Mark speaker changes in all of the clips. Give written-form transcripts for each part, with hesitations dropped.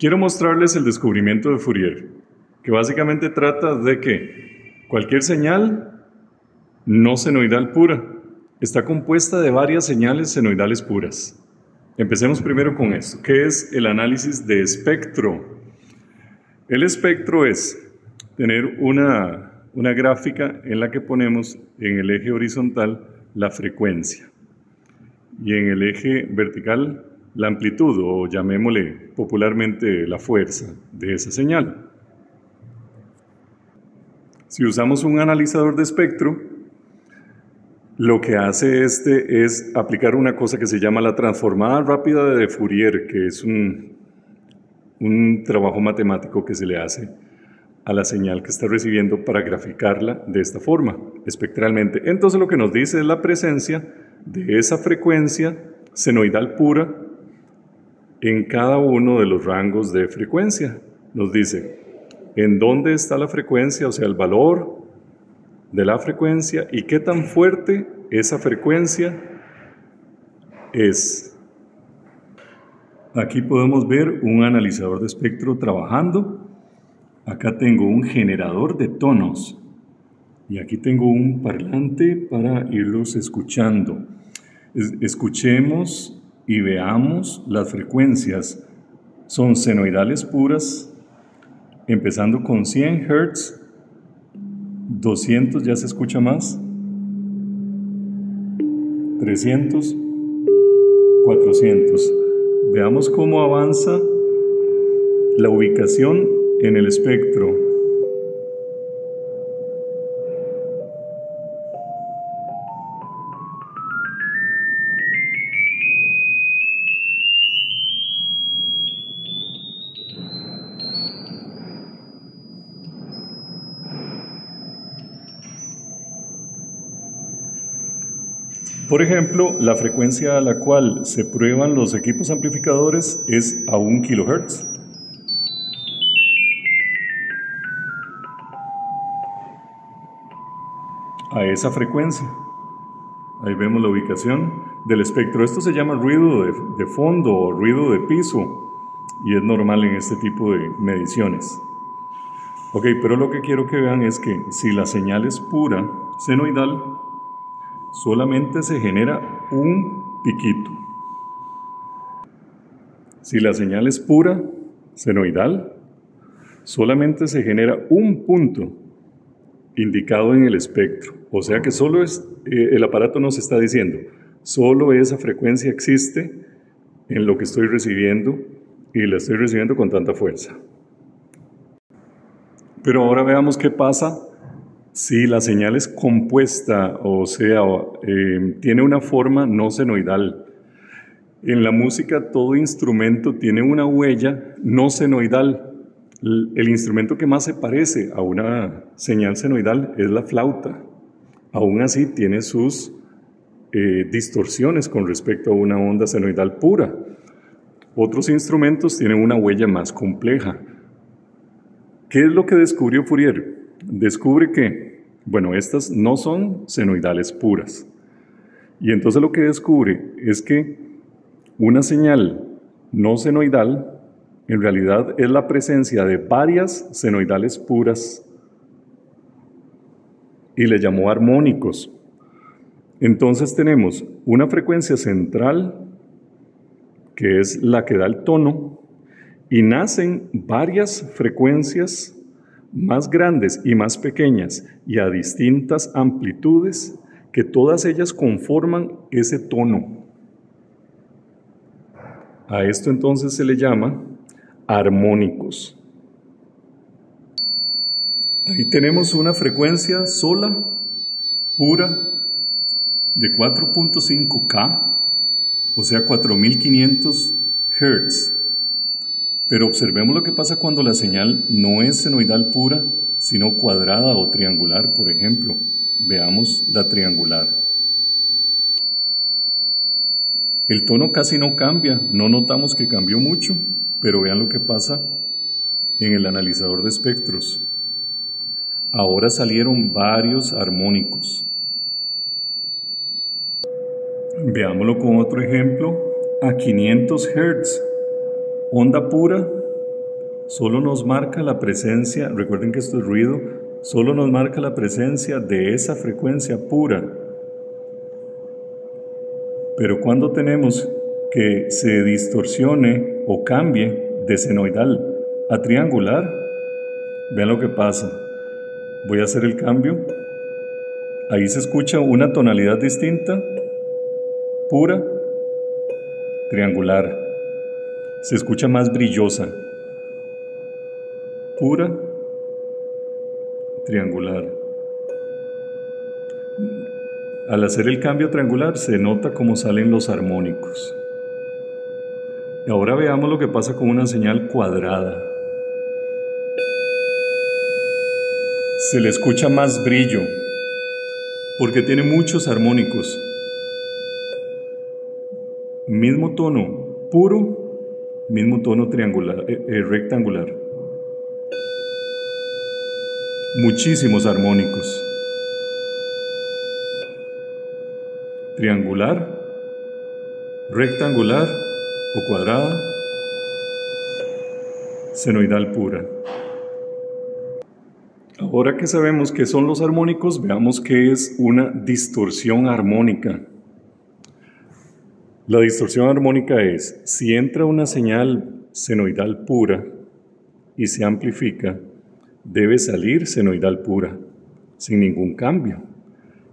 Speaker 1: Quiero mostrarles el descubrimiento de Fourier, que básicamente trata de que cualquier señal no senoidal pura está compuesta de varias señales senoidales puras. Empecemos primero con esto. ¿Qué es el análisis de espectro? El espectro es tener una gráfica en la que ponemos en el eje horizontal la frecuencia y en el eje vertical la amplitud, o llamémosle popularmente la fuerza de esa señal. Si usamos un analizador de espectro, lo que hace este es aplicar una cosa que se llama la transformada rápida de Fourier, que es un trabajo matemático que se le hace a la señal que está recibiendo para graficarla de esta forma, espectralmente. Entonces lo que nos dice es la presencia de esa frecuencia senoidal pura en cada uno de los rangos de frecuencia. Nos dice en dónde está la frecuencia, o sea, el valor de la frecuencia y qué tan fuerte esa frecuencia es. Aquí podemos ver un analizador de espectro trabajando. Acá tengo un generador de tonos y aquí tengo un parlante para irlos escuchando. Escuchemos y veamos las frecuencias. Son senoidales puras, empezando con 100 Hz, 200 ya se escucha más, 300, 400. Veamos cómo avanza la ubicación en el espectro. Por ejemplo, la frecuencia a la cual se prueban los equipos amplificadores es a 1 kHz. A esa frecuencia. Ahí vemos la ubicación del espectro. Esto se llama ruido de fondo o ruido de piso y es normal en este tipo de mediciones. Ok, pero lo que quiero que vean es que si la señal es pura, senoidal, solamente se genera un piquito. Si la señal es pura, senoidal, solamente se genera un punto indicado en el espectro. O sea que solo el aparato nos está diciendo, solo esa frecuencia existe en lo que estoy recibiendo y la estoy recibiendo con tanta fuerza. Pero ahora veamos qué pasa si la señal es compuesta, o sea, tiene una forma no senoidal. En la música todo instrumento tiene una huella no senoidal. El instrumento que más se parece a una señal senoidal es la flauta. Aún así tiene sus distorsiones con respecto a una onda senoidal pura. Otros instrumentos tienen una huella más compleja. ¿Qué es lo que descubrió Fourier? Descubre que, bueno, estas no son senoidales puras. Y entonces lo que descubre es que una señal no senoidal en realidad es la presencia de varias senoidales puras y le llamó armónicos. Entonces tenemos una frecuencia central que es la que da el tono y nacen varias frecuencias más grandes y más pequeñas y a distintas amplitudes que todas ellas conforman ese tono. A esto entonces se le llama armónicos. Ahí tenemos una frecuencia sola, pura, de 4.5K, o sea 4500 Hz. Pero observemos lo que pasa cuando la señal no es senoidal pura, sino cuadrada o triangular, por ejemplo. Veamos la triangular. El tono casi no cambia, no notamos que cambió mucho, pero vean lo que pasa en el analizador de espectros. Ahora salieron varios armónicos. Veámoslo con otro ejemplo, a 500 Hz, onda pura, solo nos marca la presencia, recuerden que esto es ruido, solo nos marca la presencia de esa frecuencia pura. Pero cuando tenemos que se distorsione o cambie de senoidal a triangular, vean lo que pasa. Voy a hacer el cambio. Ahí se escucha una tonalidad distinta, pura, triangular. Se escucha más brillosa, pura, triangular. Al hacer el cambio triangular se nota cómo salen los armónicos. Y ahora veamos lo que pasa con una señal cuadrada. Se le escucha más brillo, porque tiene muchos armónicos. Mismo tono puro, mismo tono triangular, rectangular. Muchísimos armónicos. Triangular, rectangular o cuadrada, senoidal pura. Ahora que sabemos qué son los armónicos, veamos qué es una distorsión armónica. La distorsión armónica es, si entra una señal senoidal pura y se amplifica, debe salir senoidal pura, sin ningún cambio.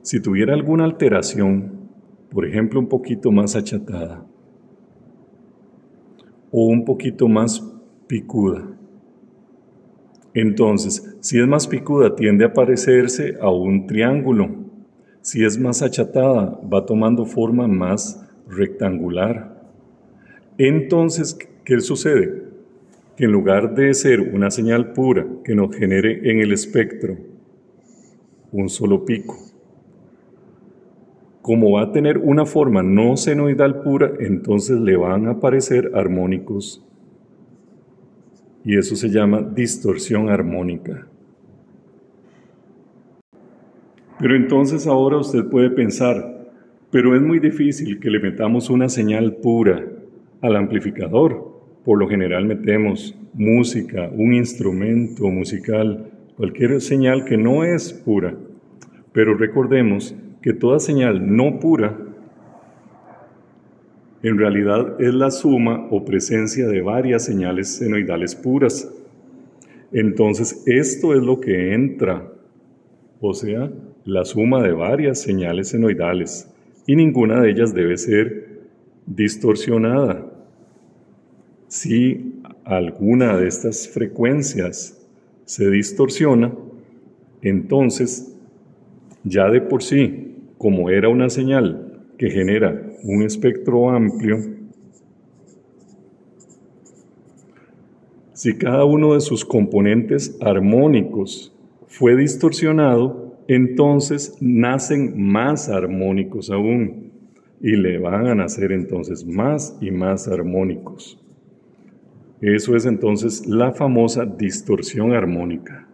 Speaker 1: Si tuviera alguna alteración, por ejemplo, un poquito más achatada o un poquito más picuda, entonces, si es más picuda, tiende a parecerse a un triángulo. Si es más achatada, va tomando forma más rectangular. Entonces, ¿qué sucede? Que en lugar de ser una señal pura que nos genere en el espectro un solo pico, como va a tener una forma no senoidal pura, entonces le van a aparecer armónicos. Y eso se llama distorsión armónica. Pero entonces ahora usted puede pensar, pero es muy difícil que le metamos una señal pura al amplificador. Por lo general metemos música, un instrumento musical, cualquier señal que no es pura. Pero recordemos que toda señal no pura en realidad es la suma o presencia de varias señales senoidales puras. Entonces, esto es lo que entra, o sea, la suma de varias señales senoidales, y ninguna de ellas debe ser distorsionada. Si alguna de estas frecuencias se distorsiona, entonces, ya de por sí, como era una señal que genera un espectro amplio, si cada uno de sus componentes armónicos fue distorsionado, entonces nacen más armónicos aún, y le van a nacer entonces más y más armónicos. Eso es entonces la famosa distorsión armónica.